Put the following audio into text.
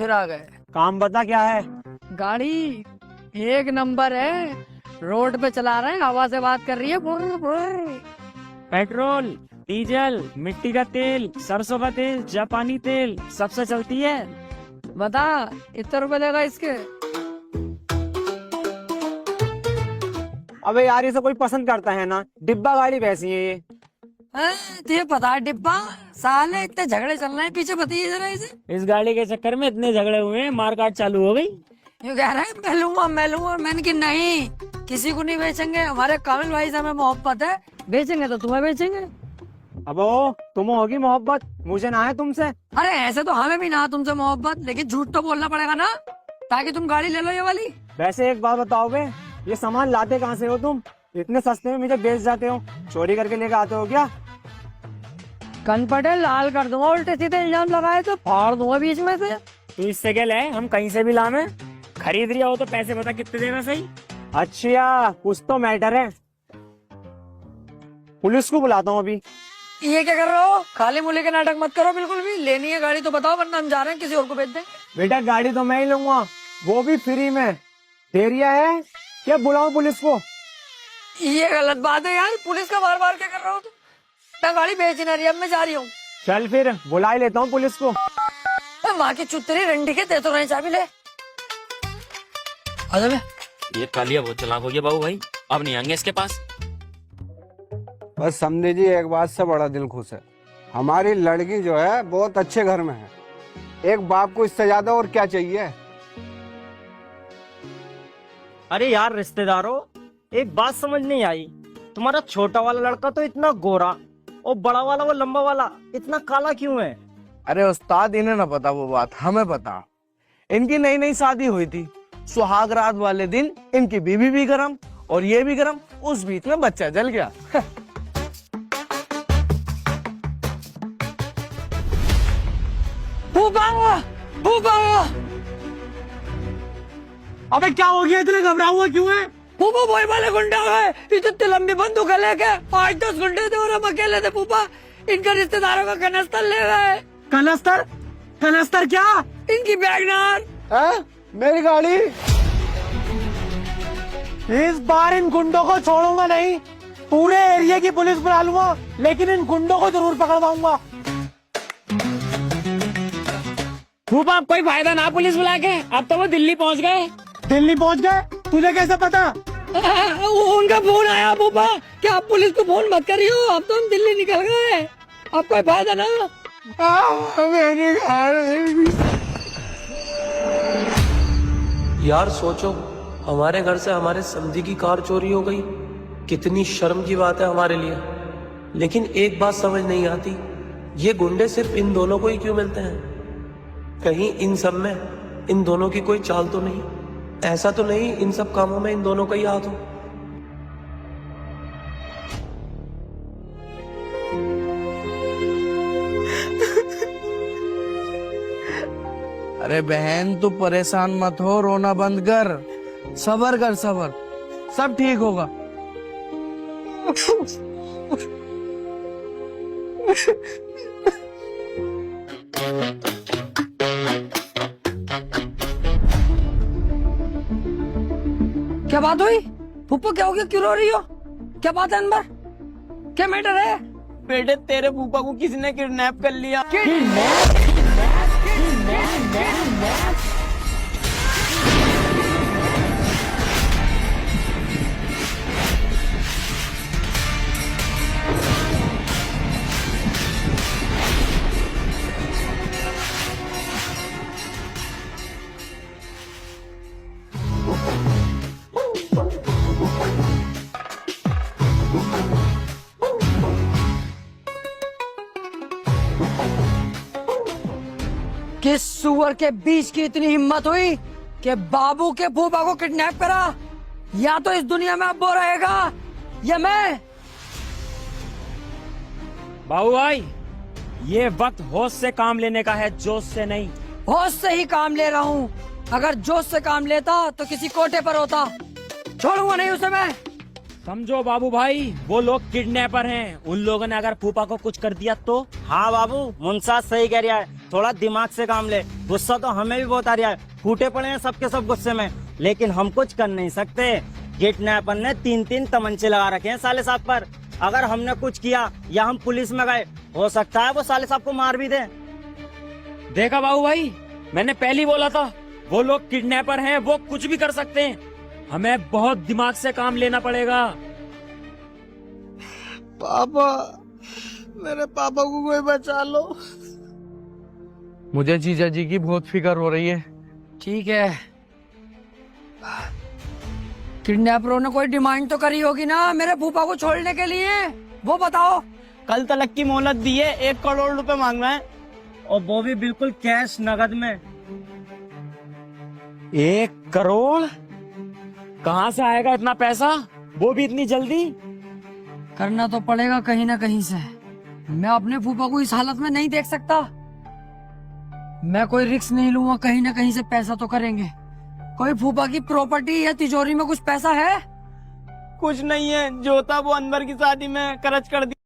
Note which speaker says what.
Speaker 1: फिर आ गए।
Speaker 2: काम बता क्या है?
Speaker 1: गाड़ी एक नंबर है, रोड पे चला रहे हैं, हवा से बात कर रही है। बुर बुर।
Speaker 2: पेट्रोल, डीजल, मिट्टी का तेल, सरसों का तेल, जापानी तेल सबसे चलती है।
Speaker 1: बता इतने रुपए लेगा इसके?
Speaker 2: अबे यार ये सब कोई पसंद करता है ना, डिब्बा गाड़ी वैसी है ये।
Speaker 1: तुझे पता है डिब्बा? साले इतने झगड़े चल रहे हैं पीछे, बताइए जरा इसे।
Speaker 2: इस गाड़ी के चक्कर में इतने झगड़े हुए हैं, मारकाट चालू हो गई।
Speaker 1: यूँ कह रहे हैं मैं लूंगा। मैंने कि नहीं, किसी को नहीं बेचेंगे, हमारे कामिल भाई से हमें मोहब्बत है, बेचेंगे तो तुम्हें बेचेंगे।
Speaker 2: अब ओ, तुम होगी मोहब्बत, मुझे ना है तुमसे।
Speaker 1: अरे ऐसे तो हमें भी ना तुमसे मोहब्बत, लेकिन झूठ तो बोलना पड़ेगा ना, ताकि तुम गाड़ी ले लो ये वाली।
Speaker 2: वैसे एक बात बताओ बे, ये सामान लाते कहाँ से हो तुम? इतने सस्ते में मुझे बेच जाते हो, चोरी करके लेके आते हो क्या?
Speaker 1: कन पटेल लाल कर दूंगा, उल्टे सीधे इल्जाम लगाए तो फाड़ दूंगा बीच में से।
Speaker 2: तू इससे क्या ले, हम कहीं से भी लामे। खरीद रिया हो तो पैसे बता कितने देना सही। अच्छा कुछ तो मैटर है, पुलिस को बुलाता हूँ अभी।
Speaker 1: ये क्या कर रहे हो? खाली मुले के नाटक मत करो बिल्कुल भी। लेनी है गाड़ी तो बताओ, वरना हम जा रहे हैं, किसी और को बेच दें।
Speaker 2: बेटा गाड़ी तो मैं ही लूंगा, वो भी फ्री में। देरिया है क्या, बुलाऊं पुलिस को?
Speaker 1: ये गलत बात है यार, पुलिस का बार बार क्या कर रहे हो तुम? मैं गाड़ी बेच ही ना रही, अब मैं जा रही हूँ।
Speaker 2: चल फिर बुला ही लेता हूँ पुलिस को।
Speaker 1: माँ की चुतरी रंडी के, दे तो रहे चाबी ले। आजा बे।
Speaker 3: ये कालिया बहुत चालाक हो गया बाबू भाई, अब नहीं आएंगे इसके पास।
Speaker 4: बस समझे जी, एक बात से बड़ा दिल खुश है, हमारी लड़की जो है बहुत अच्छे घर में है। एक बाप को इससे ज्यादा और क्या चाहिए।
Speaker 2: अरे यार रिश्तेदारों, एक बात समझ नहीं आई, तुम्हारा छोटा वाला लड़का तो इतना गोरा और बड़ा वाला वो लंबा वाला इतना काला क्यों है?
Speaker 5: अरे उस्ताद, इन्हें ना पता वो बात, हमें पता। इनकी नई नई शादी हुई थी, सुहाग रात वाले दिन इनकी बीवी भी गरम और ये भी गरम, उस बीच में बच्चा जल गया।
Speaker 2: अबे क्या हो गया, इतने घबरा हुआ क्यों है?
Speaker 1: फूफा वही वाले गुंडे गए, इतनी लंबी बंदूक लेके 8-10 घंटे थे और हम अकेले थे। फूफा इनका रिश्तेदारों का कनस्तर ले गए।
Speaker 2: कनस्तर? कनस्तर क्या?
Speaker 1: इनकी बैगनार।
Speaker 4: मेरी गाड़ी।
Speaker 2: इस बार इन गुंडों को छोड़ूंगा नहीं, पूरे एरिया की पुलिस बुला लूंगा, लेकिन इन गुंडों को जरूर पकड़वाऊंगा। फूफा अब कोई फायदा ना पुलिस बुला के, अब तो वो दिल्ली पहुंच गए। दिल्ली पहुंच गए? तुझे कैसे पता?
Speaker 1: उनका फोन आया फूफा कि आप पुलिस को फोन मत करियो, अब तो हम दिल्ली निकल गए, अब कोई फायदा ना।
Speaker 4: मेरी गाड़ी।
Speaker 6: यार सोचो, हमारे घर से हमारे समधी की कार चोरी हो गई, कितनी शर्म की बात है हमारे लिए। लेकिन एक बात समझ नहीं आती, ये गुंडे सिर्फ इन दोनों को ही क्यों मिलते हैं? कहीं इन सब में इन दोनों की कोई चाल तो नहीं? ऐसा तो नहीं इन सब कामों में इन दोनों का ही हाथ हो?
Speaker 5: अरे बहन तू परेशान मत हो, रोना बंद कर, सबर कर, सबर, सब ठीक होगा।
Speaker 1: क्या बात हुई फूफा? क्या हो गया, क्यों रो रही हो? क्या बात है अनवर, क्या मैटर है?
Speaker 2: बेटे तेरे फूफा को किसी ने किडनैप कर लिया।
Speaker 1: किस सुअर के बीच की इतनी हिम्मत हुई कि बाबू के फूफा को किडनैप करा? या तो इस दुनिया में अब वो रहेगा या मैं।
Speaker 2: बाबू भाई, ये वक्त होश से काम लेने का है, जोश से नहीं।
Speaker 1: होश से ही काम ले रहा हूँ, अगर जोश से काम लेता तो किसी कोटे पर होता, छोड़ूंगा नहीं उसे मैं।
Speaker 2: समझो बाबू भाई, वो लोग किडनैपर हैं, उन लोगों ने अगर फूफा को कुछ कर दिया तो। हाँ बाबू, मुंसा सही कह रहा है, थोड़ा दिमाग से काम ले। गुस्सा तो हमें भी बहुत आ रहा है, फूटे पड़े हैं सबके सब गुस्से में, लेकिन हम कुछ कर नहीं सकते। किडनैपर ने 3-3 तमंचे लगा रखे हैं साले साहब पर। अगर हमने कुछ किया या हम पुलिस में गए, हो सकता है वो साले साहब को मार भी दे।
Speaker 3: देखा बाबू भाई, मैंने पहले ही बोला था, वो लोग किडनैपर हैं, वो कुछ भी कर सकते हैं। हमें बहुत दिमाग से काम लेना पड़ेगा।
Speaker 5: पापा, मेरे पापा को कोई बचा लो। मुझे जीजा जी की बहुत फिक्र हो रही है।
Speaker 1: ठीक है, किडनैपरों ने कोई डिमांड तो करी होगी ना मेरे फूफा को छोड़ने के लिए, वो बताओ।
Speaker 2: कल तलक की मोहलत दी है, 1 करोड़ रुपए मांग रहे हैं, और वो भी बिल्कुल कैश नगद में।
Speaker 3: 1 करोड़? कहाँ से आएगा इतना पैसा, वो भी इतनी जल्दी?
Speaker 1: करना तो पड़ेगा कहीं ना कहीं से। मैं अपने फूफा को इस हालत में नहीं देख सकता। मैं कोई रिस्क नहीं लूंगा, कहीं ना कहीं से पैसा तो करेंगे। कोई फूफा की प्रॉपर्टी या तिजोरी में कुछ पैसा है?
Speaker 2: कुछ नहीं है, जो था वो अनवर की शादी में खर्च कर दिया।